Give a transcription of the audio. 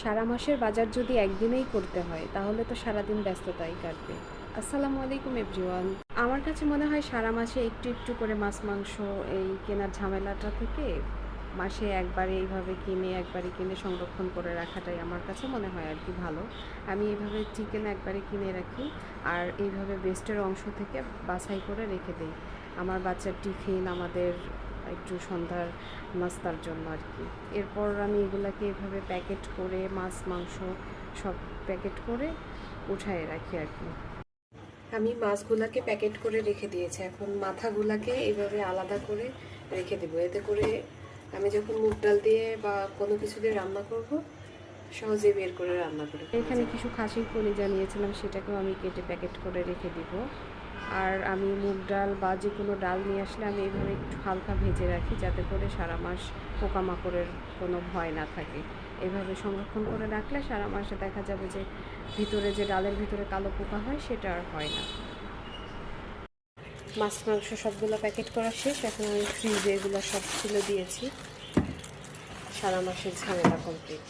সারা মাসের বাজার যদি একদিনেই করতে হয় তাহলে তো সারাদিন ব্যস্ততাই কাটবে। আসসালামু আলাইকুম এভরিওয়ান। আমার কাছে মনে হয় সারা মাসে একটু একটু করে মাছ মাংস এই কেনার ঝামেলাটা থেকে মাসে একবারে এইভাবে কিনে একবারে কিনে সংরক্ষণ করে রাখাটাই আমার কাছে মনে হয় আর কি ভালো। আমি এইভাবে চিকেন একবারে কিনে রাখি আর এইভাবে বেস্টের অংশ থেকে বাছাই করে রেখে দিই আমার বাচ্চার টিফিন, আমাদের একটু সন্ধ্যার নাস্তার জন্য আর কি। এরপর আমি এগুলাকে এভাবে প্যাকেট করে মাছ মাংস সব প্যাকেট করে উঠায় রাখি আর কি। আমি মাছগুলাকে প্যাকেট করে রেখে দিয়েছি, এখন মাথাগুলাকে এইভাবে আলাদা করে রেখে দেবো, এতে করে আমি যখন মুগ ডাল দিয়ে বা কোনো কিছু দিয়ে রান্না করব সহজে বের করে রান্না করে। এখানে কিছু খাসির কলিজা নিয়েছিলাম, সেটাকেও আমি কেটে প্যাকেট করে রেখে দিব। আর আমি মুগ ডাল বা যে কোনো ডাল নিয়ে আসলে আমি এইভাবে একটু হালকা ভেজে রাখি, যাতে করে সারা মাস পোকামাকড়ের কোনো ভয় না থাকে। এভাবে সংরক্ষণ করে রাখলে সারা মাসে দেখা যাবে যে ভিতরে যে ডালের ভিতরে কালো পোকা হয় সেটা আর হয় না। মাছ মাংস সবগুলো প্যাকেট করা শেষ, এখন আমি ফ্রিজে এগুলো সব তুলে দিয়েছি। সারা মাসের ঝামেলা কমপ্লিট।